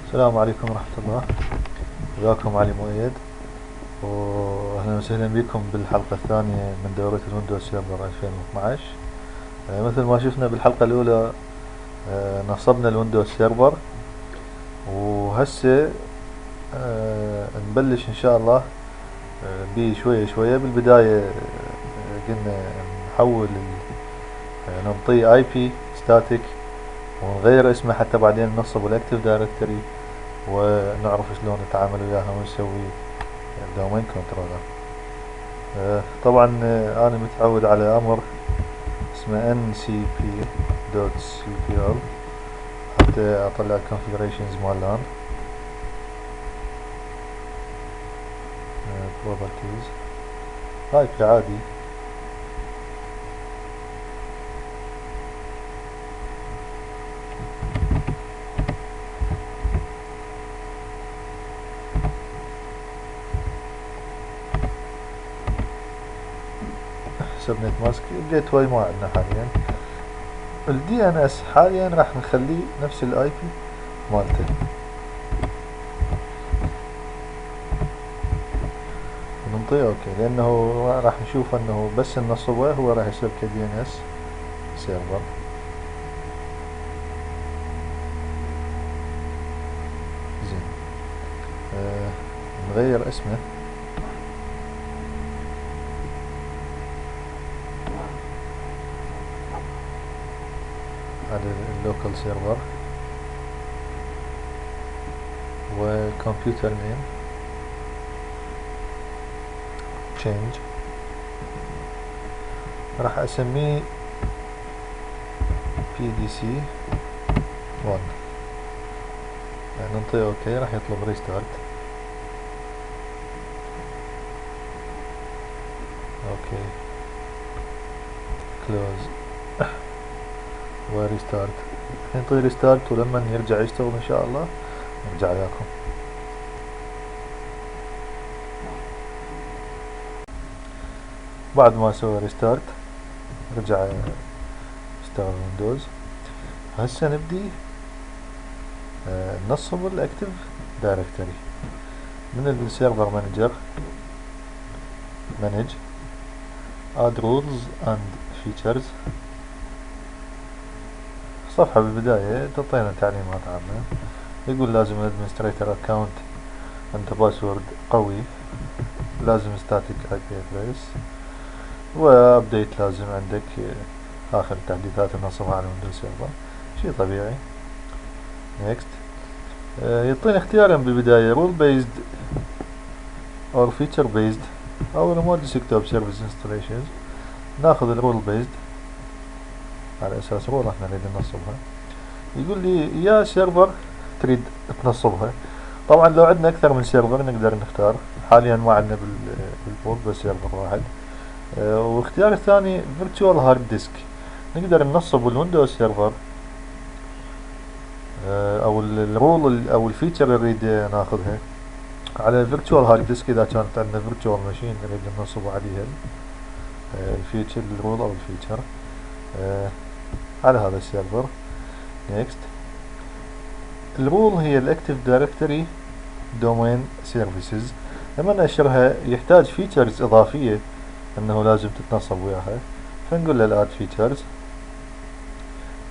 السلام عليكم ورحمة الله. وياكم علي مؤيد، واهلا وسهلا بكم بالحلقة الثانية من دورة الويندوز سيرفر 2012. مثل ما شفنا بالحلقة الأولى نصبنا الويندوز سيرفر، وهسه نبلش إن شاء الله بيه شوية شوية. بالبداية قلنا نحول نعطيه اي بي ستاتيك ونغير اسمه حتى بعدين ننصب الاكتف دايركتري، ونعرف شلون نتعامل وياها ونسوي دومين كونترولر. طبعا انا متعود على امر اسمه ncp.cpl حتى اطلع configurations مال لان properties. هاي في عادي سبنت ماسك الجيت واي ما عندنا حاليا. الدي ان اس حاليا راح نخليه نفس الاي بي مالته، ننطيه اوكي، لانه راح نشوف انه بس ننصبه هو راح يصير كدي ان اس سيرفر. زين، نغير اسمه. على اللوكال سيرفر وكمبيوتر نيم change، راح اسميه PDC 1. ننطيه اوكي، راح يطلب ريستارت. اوكي كلوز وريستارت. ننطيه ريستارت، ولما يرجع يشتغل ان شاء الله نرجع وياكم. بعد ما سوى ريستارت رجع يشتغل ويندوز. هسه نبدي ننصب الاكتف دايركتري من السيرفر مانجر، مانج اد رولز اند فيتشرز. صفحة بالبداية تعطينا تعليمات عامة، يقول لازم الادمنستريتور اكاونت عند باسورد قوي، لازم ستاتيك اي بي ادريس، وابديت لازم عندك اخر التحديثات النصبها على ويندوز سيرفر، شيء طبيعي. نيكست، يعطينا اختيارين بالبداية، رول بيزد اور فيتشر بيزد او ريموت ديسكتوب سيرفيس انستليشنز. ناخذ الرول بيزد على اساس رول احنا نريد ننصبها. يقول لي يا سيرفر تريد تنصبها. طبعا لو عندنا اكثر من سيرفر نقدر نختار، حاليا ما عندنا بالبول بس سيرفر واحد. واختيار الثاني فيرتشوال هارد ديسك، نقدر ننصب الويندوز سيرفر او الرول او الفيتشر اللي نريد ناخذها على فيرتشوال هارد ديسك. اذا كانت عندنا فيرتشوال ماشين نريد ننصب عليها الفيتشر الرول او الفيتشر على هذا السيرفر. نيكست، الرول هي الاكتف دايركتري دومين سيرفيسز. لما نشرها يحتاج فيتشرز اضافية انه لازم تتنصب وياها، فنقول له الاد فيتشرز.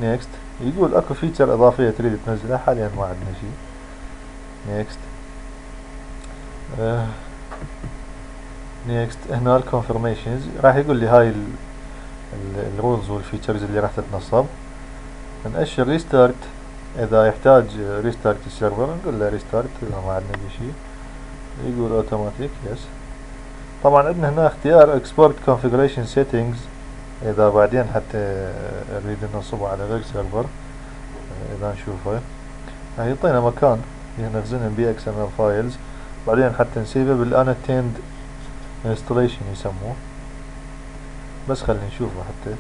نيكست، يقول اكو فيتشر اضافية تريد تنزلها، حاليا ما عندنا شيء. نيكست، نيكست هنا الكونفرميشنز، راح يقول لي هاي الرولز والفيتشرز اللي راح تتنصب. نأشر ريستارت اذا يحتاج ريستارت السيرفر، نقول له ريستارت اذا ما عندنا شيء. يقول اوتوماتيك يس. طبعا عندنا هنا اختيار اكسبورت كونفيجريشن سيتنجز اذا بعدين حتى نريد ننصبه على غير سيرفر. اذا نشوفه راح يعطينا مكان نخزنهم بي اكس ام ال فايلز، بعدين حتى نسيبه بالانتند انستليشن يسموه، بس خلينا نشوفه حتى.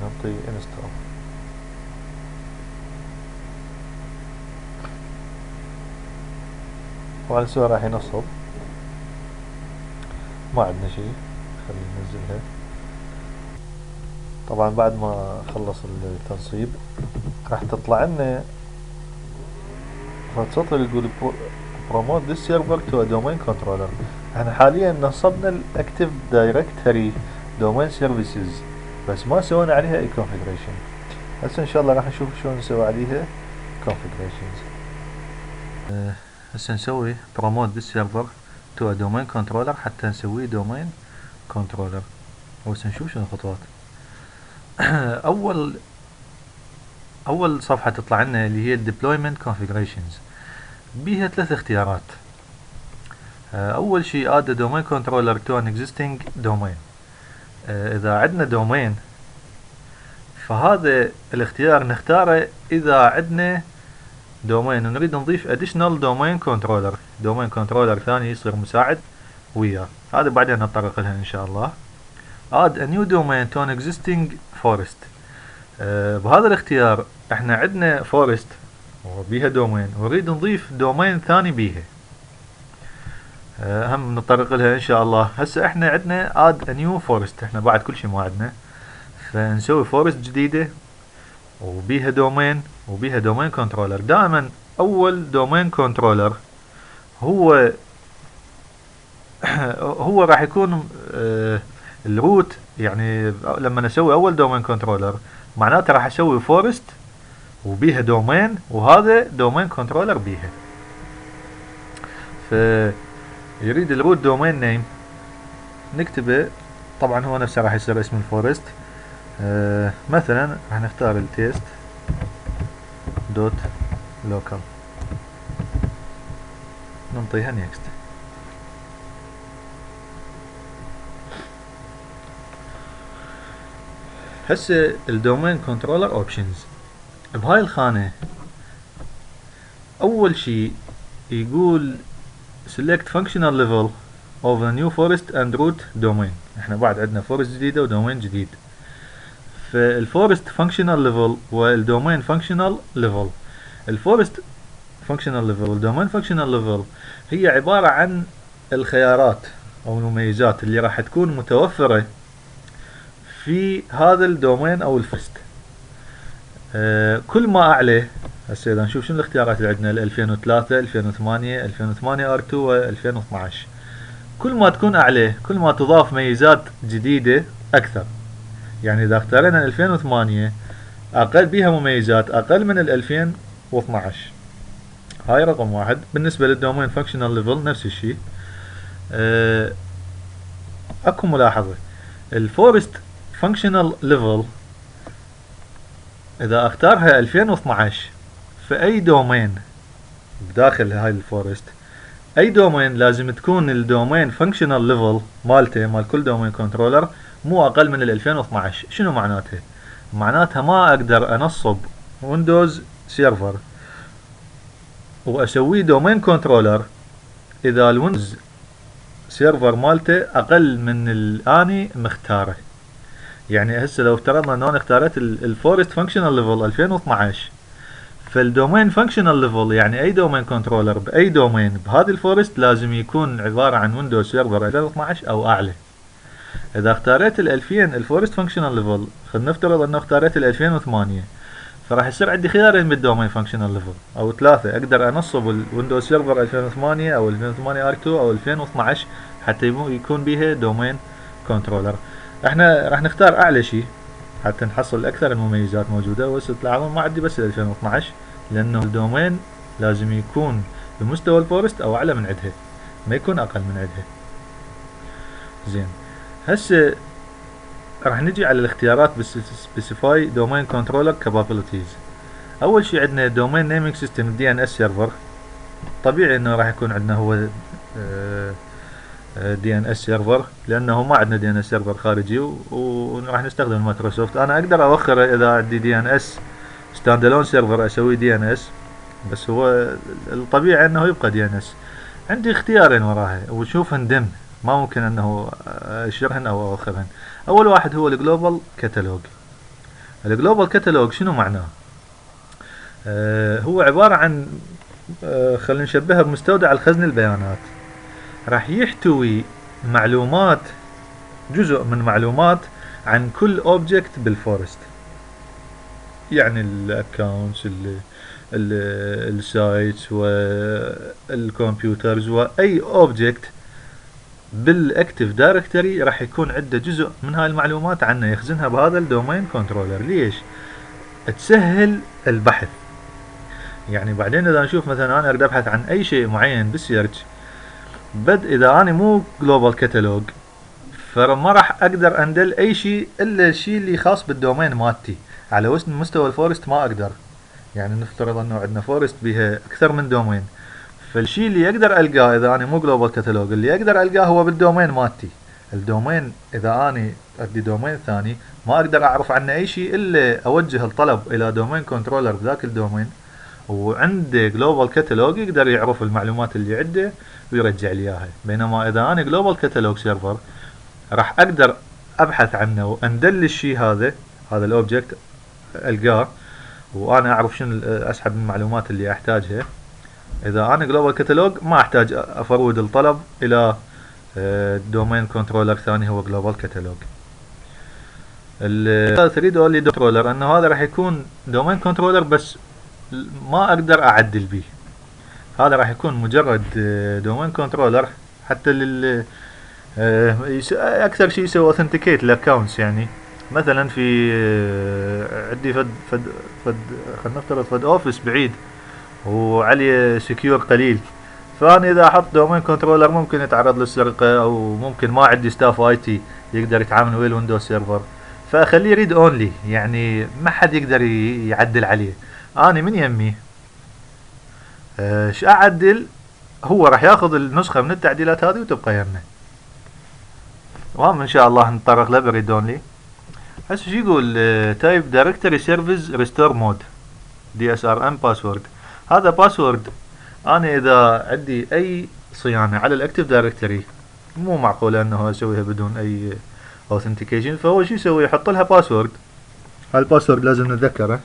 نعطي انستال. وعلى السؤال راح ينصب، ما عندنا شيء. خلينا ننزلها. طبعا بعد ما خلص التنصيب راح تطلع لنا سطر يقول promote this server to a domain controller. احنا حاليا نصبنا الاكتف دايركتري domain services بس ما سوينا عليها اي configuration. هسه ان شاء الله راح نشوف شلون نسوي عليها configurations. هسه نسوي promote this server to a domain controller حتى نسويه domain controller. وهسه نشوف شنو الخطوات. اول صفحة تطلع لنا اللي هي deployment configurations، بيها 3 اختيارات. اول شيء add a domain controller to an existing domain. اذا عندنا دومين فهذا الاختيار نختاره اذا عندنا دومين ونريد نضيف additional domain controller، domain controller ثاني يصير مساعد وياه. هذا بعدين نتطرق لها ان شاء الله. add a new domain to an existing forest. بهذا الاختيار احنا عندنا فورست وبيها دومين ونريد نضيف دومين ثاني بيها، هم نتطرق لها ان شاء الله. هسه احنا عندنا add a new forest، احنا بعد كل شيء ما عندنا، فنسوي فورست جديدة وبيها دومين وبيها دومين كنترولر. دائما اول دومين كنترولر هو راح يكون الروت، يعني لما نسوي اول دومين كنترولر معناته راح اسوي فورست وبيها دومين وهذا دومين كنترولر بيها. فيريد الروت دومين نيم نكتبه، طبعا هو نفسه راح يصير اسم الفورست. مثلا راح نختار التيست دوت لوكال، ننطيها نيكست. هسه الدومين كنترولر اوبشنز بهاي الخانة اول شيء يقول select functional level of a new forest and root domain. احنا بعد عندنا فورست جديدة ودومين جديد، فالفورست functional level والدومين functional level. الفورست functional level والدومين functional level هي عبارة عن الخيارات او المميزات اللي راح تكون متوفرة في هذا الدومين او الفورست. كل ما اعلى، هسه اذا نشوف شنو الاختيارات اللي عندنا 2003 2008 2008 R2 و 2012. كل ما تكون اعلى كل ما تضاف ميزات جديدة اكثر. يعني اذا اختارينا 2008 اقل بيها مميزات اقل من 2012. هاي رقم واحد. بالنسبة للدومين فانكشنال ليفل نفس الشيء. اكو ملاحظة، الفورست فانكشنال ليفل اذا اختارها 2012 في اي دومين بداخل هاي الفورست، اي دومين لازم تكون الدومين فانكشنال ليفل مالته مال كل دومين كنترولر مو اقل من ال 2012. شنو معناتها؟ معناتها ما اقدر انصب ويندوز سيرفر واسويه دومين كنترولر اذا الويندوز سيرفر مالته اقل من الاني مختاره. يعني هسه لو افترضنا انه انا اختارت الفورست فانكشنال ليفل 2012، فالدومين فانكشنال ليفل يعني اي دومين كنترولر باي دومين بهذه الفورست لازم يكون عبارة عن ويندوز سيرفر 2012 او اعلى. اذا اختاريت 2000 الفورست فانكشنال ليفل، خلينا نفترض انه اختاريت 2008، فراح يصير عندي خيارين بالدومين فانكشنال ليفل او 3، اقدر انصب الويندوز سيرفر 2008 او 2008 R2 او 2012 حتى يكون بيها دومين كنترولر. احنا راح نختار اعلى شيء حتى نحصل اكثر المميزات موجودة. وهسه تلاحظون ما عندي بس 2012 لانه الدومين لازم يكون بمستوى الفورست او اعلى من عدها، ما يكون اقل من عدها. زين، هسه راح نجي على الاختيارات specify domain controller capabilities. اول شيء عندنا domain naming system DNS server. طبيعي انه راح يكون عندنا هو DNS server لانه ما عندنا DNS server خارجي وراح نستخدم مايكروسوفت. انا اقدر اوخره اذا عندي DNS standalone server اسوي DNS، بس هو الطبيعي انه يبقى DNS. عندي اختيارين وراها ونشوفهن ضمن، ما ممكن انه اشيرهن او اوخرهن. اول واحد هو الجلوبال كاتالوج. الجلوبال كاتالوج شنو معناه؟ هو عبارة عن خلينا نشبهها بمستودع الخزن البيانات. راح يحتوي معلومات جزء من معلومات عن كل اوبجكت بالفورست، يعني الاكونتس، السايتس والكمبيوترز، واي اوبجكت بالاكتف دايركتري راح يكون عنده جزء من هاي المعلومات عنه يخزنها بهذا الدومين كنترولر. ليش؟ تسهل البحث. يعني بعدين اذا نشوف مثلا انا اريد ابحث عن اي شيء معين بالسيرش، اذا انا مو جلوبال كاتالوج فما راح اقدر اندل اي شيء الا الشيء اللي خاص بالدومين مالتي. على مستوى الفورست ما اقدر، يعني نفترض انه عندنا فورست بها اكثر من دومين، فالشيء اللي اقدر القاه اذا انا مو جلوبال كاتالوج اللي اقدر القاه هو بالدومين مالتي. الدومين اذا اني عندي دومين ثاني ما اقدر اعرف عنه اي شيء الا اوجه الطلب الى دومين كنترولر بذاك الدومين، وعنده جلوبال كاتالوج يقدر يعرف المعلومات اللي عنده ويرجع لي اياها. بينما اذا انا جلوبال كاتالوج سيرفر راح اقدر ابحث عنه واندل الشيء هذا الاوبجكت القاه، وانا اعرف شنو اسحب من المعلومات اللي احتاجها. اذا انا جلوبال كاتالوج ما احتاج افرود الطلب الى دومين كنترولر ثاني هو جلوبال كاتالوج. تريد اقول لي كنترولر انه هذا راح يكون دومين كنترولر بس ما اقدر اعدل به، هذا راح يكون مجرد دومين كنترولر حتى اكثر شيء يسوي اوثنتيكيت الاكونتس. يعني مثلا في عندي فد خلينا نفترض فد اوفيس بعيد وعليه سكيور قليل، فانا اذا احط دومين كنترولر ممكن يتعرض للسرقه، او ممكن ما عندي ستاف اي تي يقدر يتعامل ويا الويندوز سيرفر، فاخليه ريد اونلي، يعني ما حد يقدر يعدل عليه. انا من يمي ايش اعدل هو راح ياخذ النسخه من التعديلات هذه وتبقى يمه. وهم ان شاء الله نتطرق له بريد اونلي. هسه شو يقول؟ تايب دايركتري سيرفيس ريستور مود دي اس ار ام باسورد. هذا باسورد انا اذا عندي اي صيانه على الاكتف دايركتري مو معقوله انه اسويها بدون اي اوثنتيكيشن، فهو شو يسوي؟ يحط لها باسورد. هالباسورد لازم نتذكره.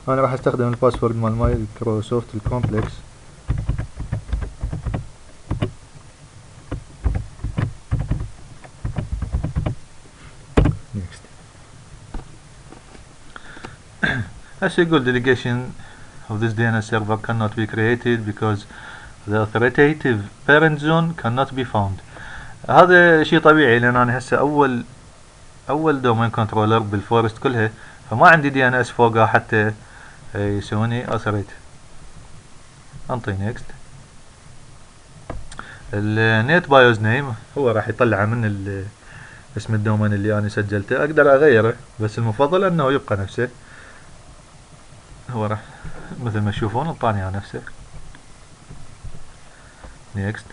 انا راح استخدم الباسورد مال مايكروسوفت الكومبلكس. نيكست. هسه يقول delegation of this DNS server cannot be created because the authoritative parent zone cannot be found. هذا شيء طبيعي لان انا هسه اول دومين كنترولر بالفورست كلها، فما عندي دي ان اس فوقها حتى يسووني اوثريت. انطي نيكست. النت بايوز نيم هو راح يطلع من اسم الدومين اللي انا سجلته، اقدر اغيره بس المفضل انه يبقى نفسه. هو راح مثل ما تشوفون انطاني على نفسه. نيكست.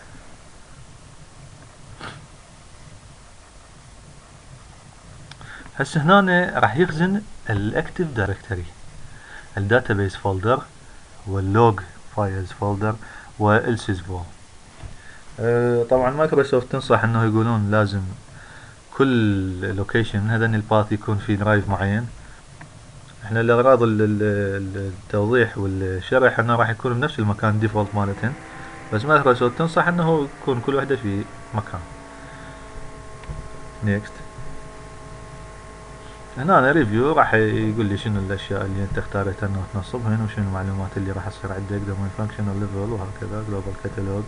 هسه هنا راح يخزن الاكتف دايركتري، الداتابيس فولدر، واللوج فايلز فولدر، والسيس فول. طبعا مايكروسوفت تنصح انه يقولون لازم كل لوكيشن من هذين الباث يكون في درايف معين. احنا لاغراض التوضيح والشرح انه راح يكون بنفس المكان ديفولت مالتهن، بس مايكروسوفت تنصح انه يكون كل وحده في مكان. نيكست. هنا ريفيو راح يقول لي شنو الاشياء اللي انت اختارت انه تنصبهن، وشنو المعلومات اللي راح تصير عندك دومين فانكشنال ليفل وهكذا جلوبال كاتالوج.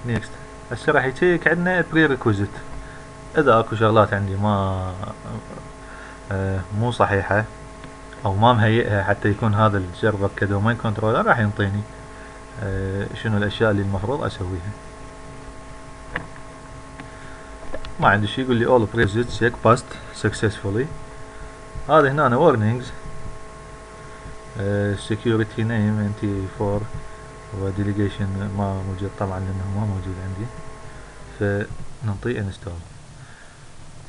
نيكست. هسه راح يتشيك عندنا بري ريكويزيت، اذا اكو شغلات عندي ما مو صحيحة او ما مهيئها حتى يكون هذا السيرفر كدومين كنترولر، راح ينطيني شنو الاشياء اللي المفروض اسويها. ما عندي شي، يقول لي all prerequisites check passed successfully. هذا هنا warnings security name NT4 و delegation ما موجود طبعا لانه ما موجود عندي، فننطي install.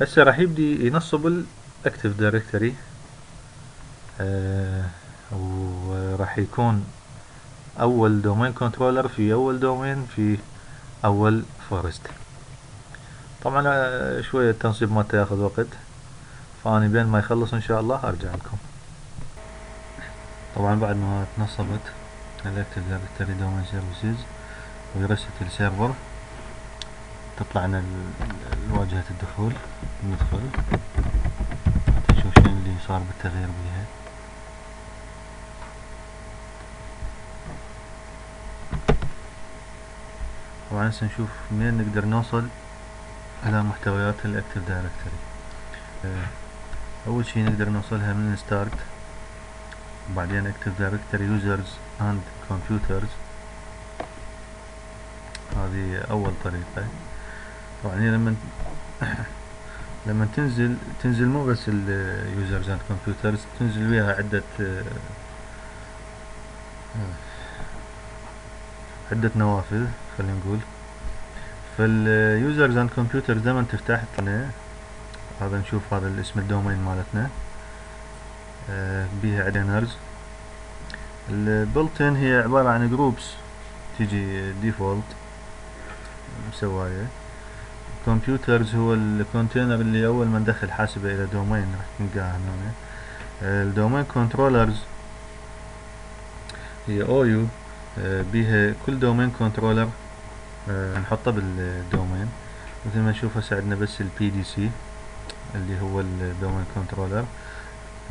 هسه راح يبدي ينصب الاكتف دايركتري، وراح يكون اول دومين كنترولر في اول دومين في اول فورست. طبعا شوية التنصيب مالته ياخذ وقت، فاني بين ما يخلص ان شاء الله ارجع لكم. طبعا بعد ما تنصبت الاكتف دايركتري دومين سيرفيسز ويرست السيرفر، تطلع لنا واجهة الدخول. ندخل حتى نشوف شنو اللي صار بالتغيير بيها. طبعا هسه نشوف منين نقدر نوصل الى محتويات الاكتف دايركتري. اول شي نقدر نوصلها من ستارت، وبعدين اكتف دايركتري يوزرز اند كمبيوترز. هذه اول طريقة. طبعا هي لما تنزل مو بس اليوزرز اند كمبيوترز، تنزل وياها عدة نوافذ خلينا نقول. فاليوزرز اند كمبيوترز لما تفتح لنا هذا، نشوف هذا الاسم الدومين مالتنا، بيها عدنرز. البلتن هي عبارة عن جروبس تيجي ديفولت مسواية. كمبيوترز هو الكونتينر اللي اول ما ندخل حاسبة الى دومين راح تلقاها هنا. الدومين كنترولرز هي اويو، بيها كل دومين كنترولر نحطه بالدومين. مثل ما نشوف هسه عندنا بس البي دي سي اللي هو الدومين كنترولر.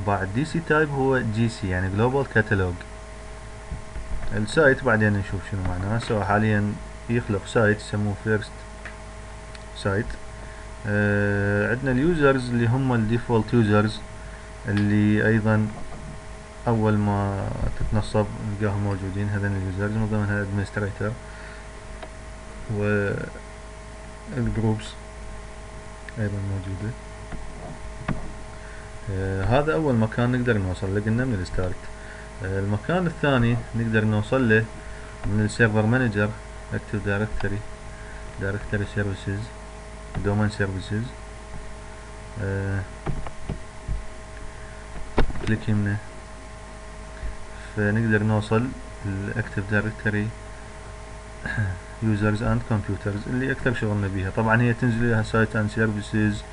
بعد دي سي تايب هو جي سي يعني جلوبال كاتالوج. السايت بعدين نشوف شنو معناه. سو حاليا يخلق سايت يسموه فيرست سايت. عندنا اليوزرز اللي هم الديفولت يوزرز، اللي ايضا اول ما تتنصب نلقاهم موجودين. هذين اليوزرز من ضمنها الادمنستريتور والجروبس ايضا موجودة. هذا اول مكان نقدر نوصل له، قلنا من الستارت. المكان الثاني نقدر نوصل له من السيرفر مانجر، اكتف دايركتري سيرفيسز، دومين سيرفيسز. كليك يمنا فنقدر نوصل الاكتف دايركتري يوزرز اند كمبيوترز اللي اكثر شغلنا بيها. طبعا هي تنزل لها سايت اند سيرفيسز،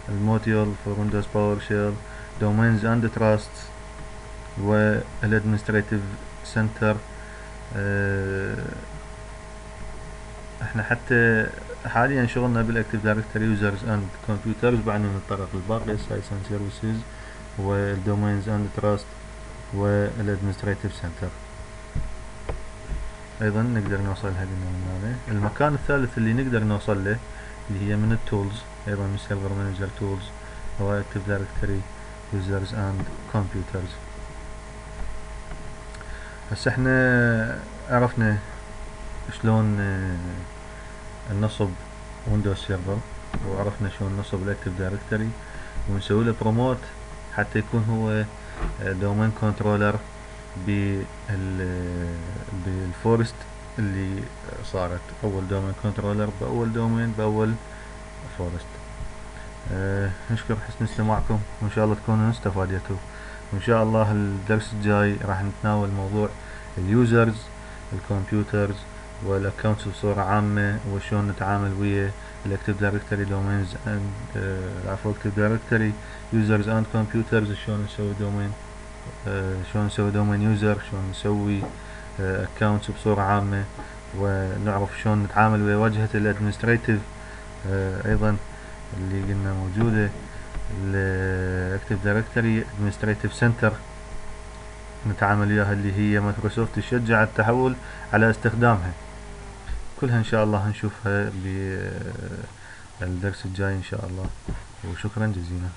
الموديول فور ويندوز باور شيل، دومينز اند تراست، والادمنستريتيف سنتر. احنا حتى حاليا شغلنا بالاكتف دايركتري يوزرز اند كمبيوترز، بعدين نتطرق للباقي السايتس اند سيرفيسز والدومينز اند تراست والادمنستريتيف سنتر. ايضا نقدر نوصلها من هنا. المكان الثالث اللي نقدر نوصل له اللي هي من التولز، ايضا من سيرفر مانجر تولز، هو اكتف دايركتري يوزرز اند كمبيوترز. هسه احنا عرفنا شلون ننصب ويندوز سيرفر، وعرفنا شلون ننصب الاكتف دايركتري، ونسوي له بروموت حتى يكون هو دومين كنترولر بالفورست اللي صارت اول دومين كنترولر باول دومين باول فورست. نشكر حسن استماعكم، وان شاء الله تكونوا استفادتوا. وان شاء الله الدرس الجاي راح نتناول موضوع اليوزرز، الكمبيوترز، والاكونتس بصورة عامة، وشون نتعامل ويا الاكتف دايركتري دومينز اند اكتف دايركتري يوزرز اند كمبيوترز، شلون نسوي دومين، شلون نسوي دومين يوزر، شلون نسوي اكونتس بصورة عامة، ونعرف شلون نتعامل ويا واجهة الادمنستريتيف ايضا اللي قلنا موجودة. الاكتف دايركتري ادمنستريتيف سنتر نتعامل وياها، اللي هي مايكروسوفت تشجع التحول على استخدامها. كلها ان شاء الله هنشوفها بالدرس الجاي ان شاء الله، وشكرا جزيلا.